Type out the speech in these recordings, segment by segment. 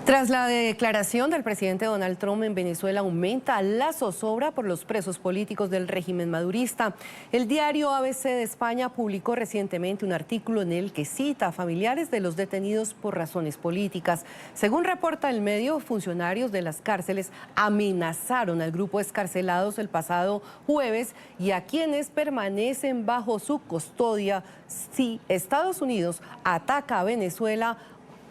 Tras la declaración del presidente Donald Trump en Venezuela, aumenta la zozobra por los presos políticos del régimen madurista. El diario ABC de España publicó recientemente un artículo en el que cita a familiares de los detenidos por razones políticas. Según reporta el medio, funcionarios de las cárceles amenazaron al grupo de excarcelados el pasado jueves y a quienes permanecen bajo su custodia si Estados Unidos ataca a Venezuela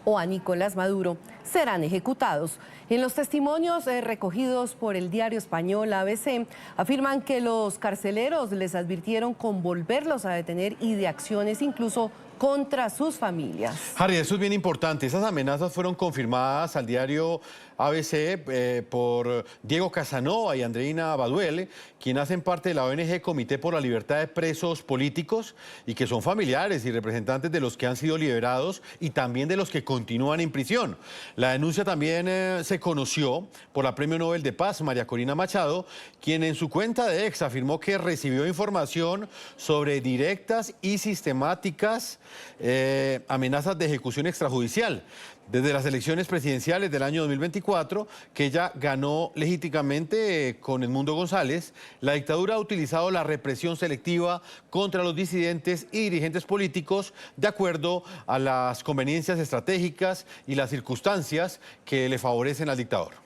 o a Nicolás Maduro, serán ejecutados. En los testimonios recogidos por el diario español ABC, afirman que los carceleros les advirtieron con volverlos a detener y de acciones incluso contra sus familias. Harry, eso es bien importante. Esas amenazas fueron confirmadas al diario ABC por Diego Casanova y Andreina Baduele, quien hacen parte de la ONG Comité por la Libertad de Presos Políticos y que son familiares y representantes de los que han sido liberados y también de los que continúan en prisión. La denuncia también se conoció por la Premio Nobel de Paz, María Corina Machado, quien en su cuenta de X afirmó que recibió información sobre directas y sistemáticas amenazas de ejecución extrajudicial desde las elecciones presidenciales del año 2024, que ella ganó legítimamente con Edmundo González. La dictadura ha utilizado la represión selectiva contra los disidentes y dirigentes políticos de acuerdo a las conveniencias estratégicas y las circunstancias que le favorecen al dictador.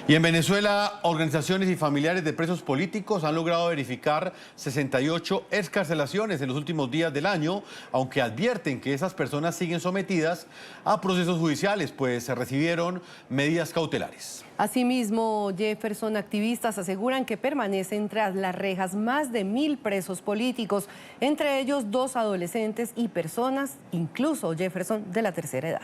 Y en Venezuela, organizaciones y familiares de presos políticos han logrado verificar 68 excarcelaciones en los últimos días del año, aunque advierten que esas personas siguen sometidas a procesos judiciales, pues se recibieron medidas cautelares. Asimismo, Jefferson, activistas aseguran que permanecen tras las rejas más de 1000 presos políticos, entre ellos 2 adolescentes y personas, incluso Jefferson, de la tercera edad.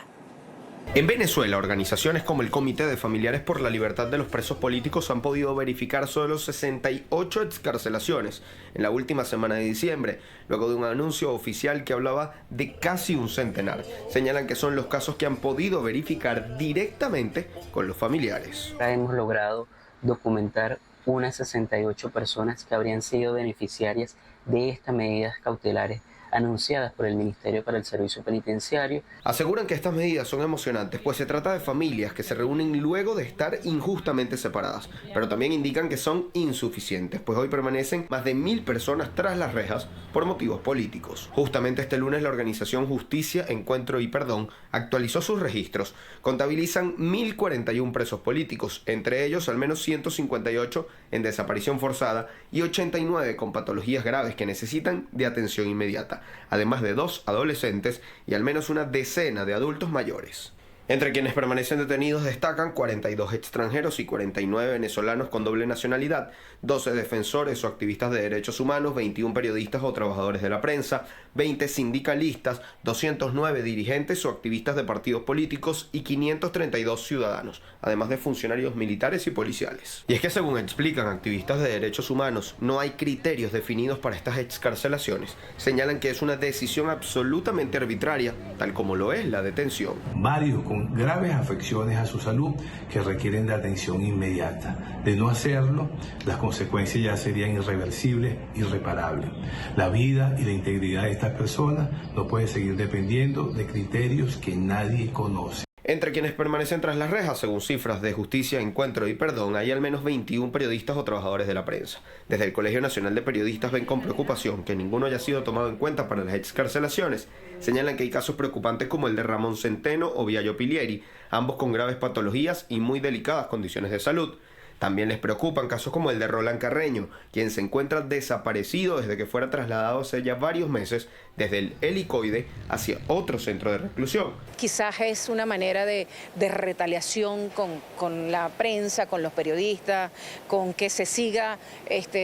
En Venezuela, organizaciones como el Comité de Familiares por la Libertad de los Presos Políticos han podido verificar solo 68 excarcelaciones en la última semana de diciembre, luego de un anuncio oficial que hablaba de casi un centenar. Señalan que son los casos que han podido verificar directamente con los familiares. Hemos logrado documentar unas 68 personas que habrían sido beneficiarias de estas medidas cautelares anunciadas por el Ministerio para el Servicio Penitenciario. Aseguran que estas medidas son emocionantes, pues se trata de familias que se reúnen luego de estar injustamente separadas, pero también indican que son insuficientes, pues hoy permanecen más de 1000 personas tras las rejas por motivos políticos. Justamente este lunes la organización Justicia, Encuentro y Perdón actualizó sus registros. Contabilizan 1041 presos políticos, entre ellos al menos 158 en desaparición forzada y 89 con patologías graves que necesitan de atención inmediata, además de 2 adolescentes y al menos una decena de adultos mayores. Entre quienes permanecen detenidos destacan 42 extranjeros y 49 venezolanos con doble nacionalidad, 12 defensores o activistas de derechos humanos, 21 periodistas o trabajadores de la prensa, 20 sindicalistas, 209 dirigentes o activistas de partidos políticos y 532 ciudadanos, además de funcionarios militares y policiales. Y es que según explican activistas de derechos humanos, no hay criterios definidos para estas excarcelaciones. Señalan que es una decisión absolutamente arbitraria, tal como lo es la detención. Varios con graves afecciones a su salud que requieren de atención inmediata. De no hacerlo, las consecuencias ya serían irreversibles, irreparables. La vida y la integridad de estas personas no puede seguir dependiendo de criterios que nadie conoce. Entre quienes permanecen tras las rejas, según cifras de Justicia, Encuentro y Perdón, hay al menos 21 periodistas o trabajadores de la prensa. Desde el Colegio Nacional de Periodistas ven con preocupación que ninguno haya sido tomado en cuenta para las excarcelaciones. Señalan que hay casos preocupantes como el de Ramón Centeno o Viallo Pilieri, ambos con graves patologías y muy delicadas condiciones de salud. También les preocupan casos como el de Roland Carreño, quien se encuentra desaparecido desde que fuera trasladado hace ya varios meses desde el helicoide hacia otro centro de reclusión. Quizás es una manera de retaliación con la prensa, con los periodistas, con que se siga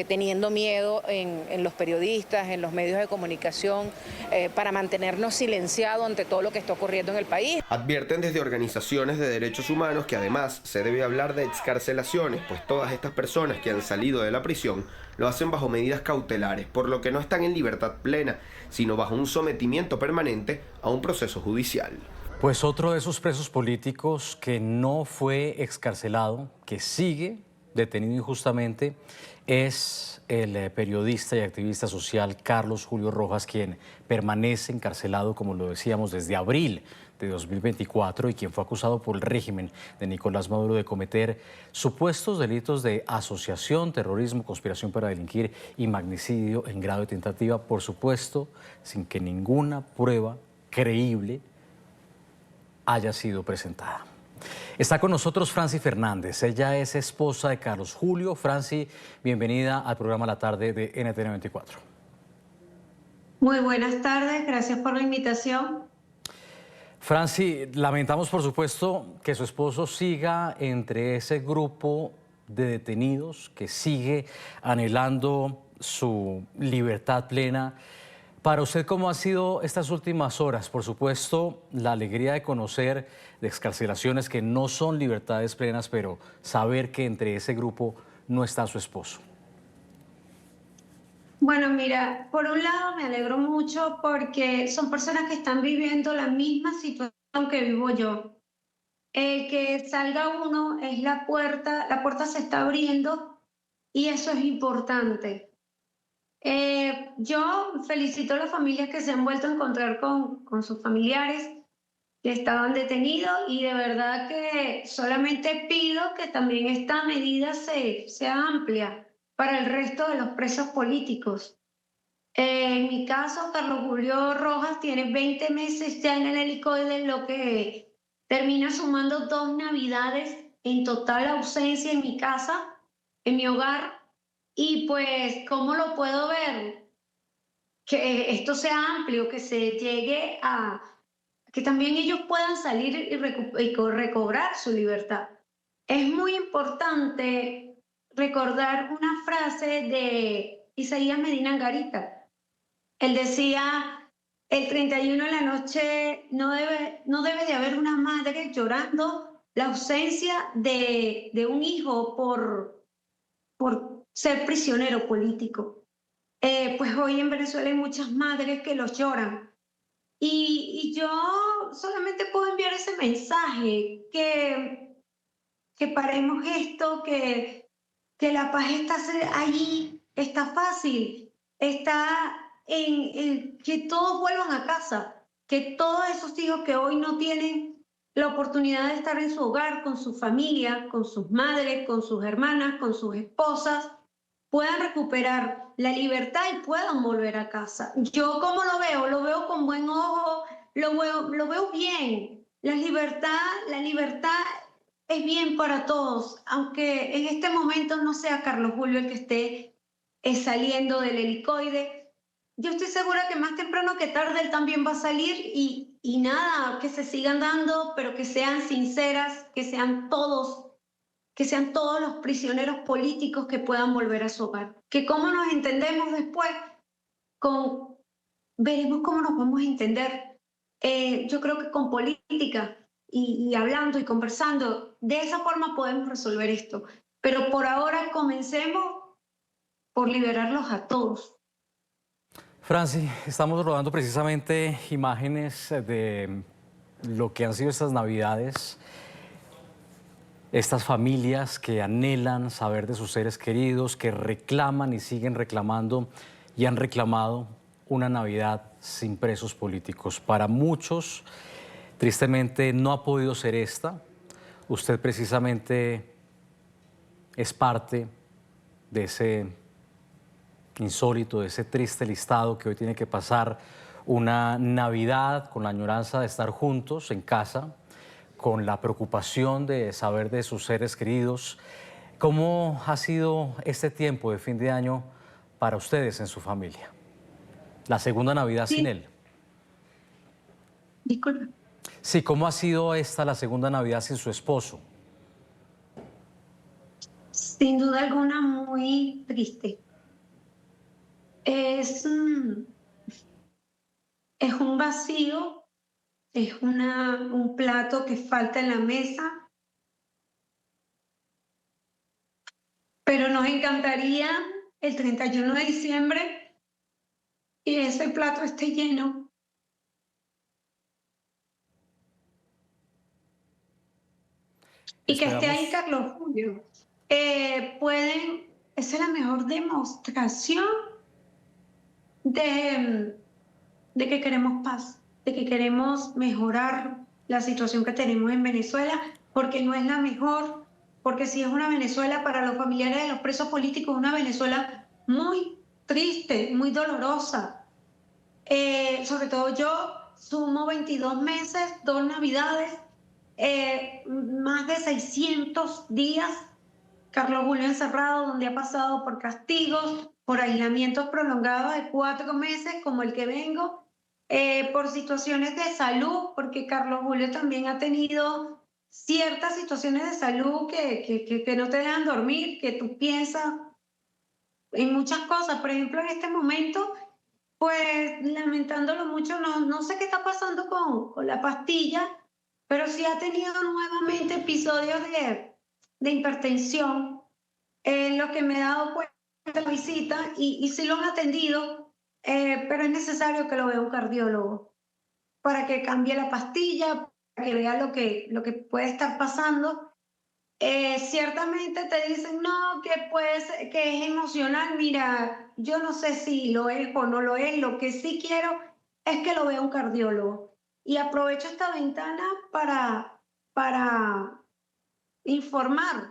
teniendo miedo en los periodistas, en los medios de comunicación, para mantenernos silenciados ante todo lo que está ocurriendo en el país. Advierten desde organizaciones de derechos humanos que además se debe hablar de excarcelaciones, pues todas estas personas que han salido de la prisión lo hacen bajo medidas cautelares, por lo que no están en libertad plena, sino bajo un sometimiento permanente a un proceso judicial. Pues otro de esos presos políticos que no fue excarcelado, que sigue detenido injustamente es el periodista y activista social Carlos Julio Rojas, quien permanece encarcelado, como lo decíamos, desde abril de 2024 y quien fue acusado por el régimen de Nicolás Maduro de cometer supuestos delitos de asociación, terrorismo, conspiración para delinquir y magnicidio en grado de tentativa, por supuesto, sin que ninguna prueba creíble haya sido presentada. Está con nosotros Franci Fernández, ella es esposa de Carlos Julio. Franci, bienvenida al programa La Tarde de NTN 24. Muy buenas tardes, gracias por la invitación. Franci, lamentamos por supuesto que su esposo siga entre ese grupo de detenidos que sigue anhelando su libertad plena. Para usted, ¿cómo han sido estas últimas horas? Por supuesto, la alegría de conocer de excarcelaciones que no son libertades plenas, pero saber que entre ese grupo no está su esposo. Bueno, mira, por un lado me alegro mucho porque son personas que están viviendo la misma situación que vivo yo. El que salga uno es la puerta se está abriendo y eso es importante. Yo felicito a las familias que se han vuelto a encontrar con sus familiares que estaban detenidos y de verdad que solamente pido que también esta medida sea amplia para el resto de los presos políticos. En mi caso, Carlos Julio Rojas tiene 20 meses ya en el helicoide, lo que termina sumando 2 navidades en total ausencia en mi casa, en mi hogar. Y pues, ¿cómo lo puedo ver? Que esto sea amplio, que se llegue a que también ellos puedan salir y recobrar su libertad. Es muy importante recordar una frase de Isaías Medina Angarita. Él decía, el 31 de la noche no debe de haber una madre llorando la ausencia de un hijo por ser prisionero político. Pues hoy en Venezuela hay muchas madres que los lloran. Y yo solamente puedo enviar ese mensaje, que paremos esto, que la paz está allí, está fácil, está en que todos vuelvan a casa, que todos esos hijos que hoy no tienen la oportunidad de estar en su hogar, con su familia, con sus madres, con sus hermanas, con sus esposas, puedan recuperar la libertad y puedan volver a casa. Yo, ¿cómo lo veo con buen ojo, lo veo bien. La libertad es bien para todos, aunque en este momento no sea Carlos Julio el que esté saliendo del helicoide. Yo estoy segura que más temprano que tarde él también va a salir y nada, que se sigan dando, pero que sean sinceras, que sean todos los prisioneros políticos que puedan volver a su hogar. Que cómo nos entendemos después, veremos cómo nos vamos a entender. Yo creo que con política y hablando y conversando, de esa forma podemos resolver esto. Pero por ahora comencemos por liberarlos a todos. Franci, estamos rodando precisamente imágenes de lo que han sido estas Navidades. Estas familias que anhelan saber de sus seres queridos, que reclaman y siguen reclamando y han reclamado una Navidad sin presos políticos. Para muchos, tristemente, no ha podido ser esta. Usted precisamente es parte de ese insólito, de ese triste listado que hoy tiene que pasar una Navidad con la añoranza de estar juntos en casa, con la preocupación de saber de sus seres queridos. ¿Cómo ha sido este tiempo de fin de año para ustedes en su familia? La segunda Navidad sin él. Disculpa. Sí, ¿cómo ha sido esta la segunda Navidad sin su esposo? Sin duda alguna muy triste. Es un vacío. Es un plato que falta en la mesa, pero nos encantaría el 31 de diciembre y ese plato esté lleno. Y que esté ahí Carlos Julio. esa es la mejor demostración de que queremos paz, de que queremos mejorar la situación que tenemos en Venezuela, porque no es la mejor, porque si es una Venezuela para los familiares de los presos políticos, una Venezuela muy triste, muy dolorosa. Sobre todo yo sumo 22 meses, 2 navidades, más de 600 días, Carlos Julio encerrado, donde ha pasado por castigos, por aislamientos prolongados de 4 meses, como el que vengo, por situaciones de salud, porque Carlos Julio también ha tenido ciertas situaciones de salud que no te dejan dormir, que tú piensas en muchas cosas. Por ejemplo, en este momento, pues lamentándolo mucho, no sé qué está pasando con la pastilla, pero sí ha tenido nuevamente episodios de hipertensión, lo que me he dado cuenta de la visita, y sí lo han atendido, pero es necesario que lo vea un cardiólogo para que cambie la pastilla, para que vea lo que puede estar pasando. Ciertamente te dicen, no, que es emocional. Mira, yo no sé si lo es o no lo es. Lo que sí quiero es que lo vea un cardiólogo. Y aprovecho esta ventana para informar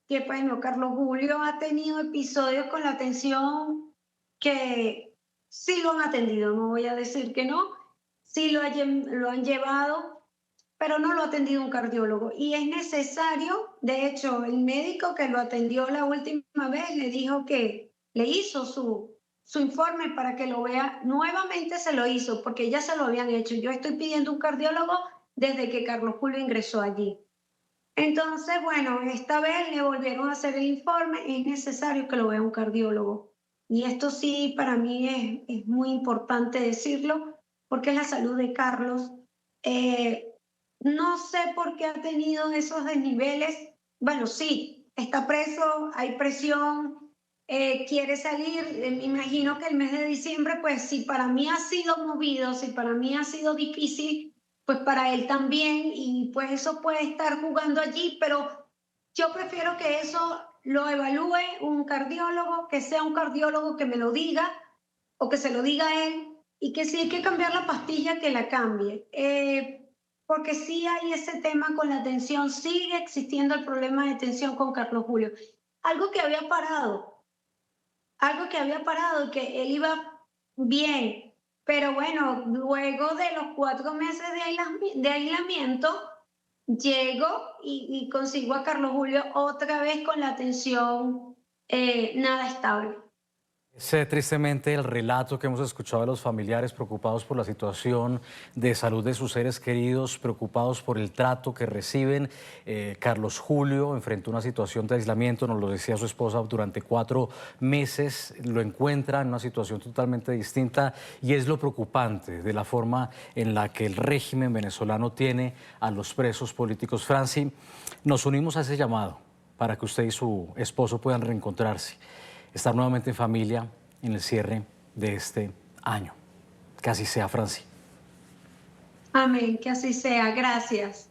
que, bueno, Carlos Julio ha tenido episodios con la atención que sí lo han atendido, no voy a decir que no, sí lo han llevado, pero no lo ha atendido un cardiólogo. Y es necesario, de hecho, el médico que lo atendió la última vez le dijo que le hizo su informe para que lo vea. Nuevamente se lo hizo, porque ya se lo habían hecho. Yo estoy pidiendo un cardiólogo desde que Carlos Julio ingresó allí. Entonces, bueno, esta vez le volvieron a hacer el informe, es necesario que lo vea un cardiólogo. Y esto sí, para mí es muy importante decirlo, porque es la salud de Carlos. No sé por qué ha tenido esos desniveles. Bueno, sí, está preso, hay presión, quiere salir. Me imagino que el mes de diciembre, pues si para mí ha sido movido, si para mí ha sido difícil, pues para él también, y pues eso puede estar jugando allí, pero yo prefiero que eso lo evalúe un cardiólogo, que sea un cardiólogo que me lo diga o que se lo diga a él, y que si hay que cambiar la pastilla, que la cambie. Porque sí hay ese tema con la tensión, sigue existiendo el problema de tensión con Carlos Julio. Algo que había parado y que él iba bien, pero bueno, luego de los 4 meses de aislamiento, llego y consigo a Carlos Julio otra vez con la tensión nada estable. Es tristemente el relato que hemos escuchado de los familiares preocupados por la situación de salud de sus seres queridos, preocupados por el trato que reciben. Carlos Julio enfrentó una situación de aislamiento, nos lo decía su esposa, durante 4 meses. Lo encuentra en una situación totalmente distinta, y es lo preocupante de la forma en la que el régimen venezolano tiene a los presos políticos. Franci, nos unimos a ese llamado para que usted y su esposo puedan reencontrarse, estar nuevamente en familia en el cierre de este año. Que así sea, Franci. Amén, que así sea. Gracias.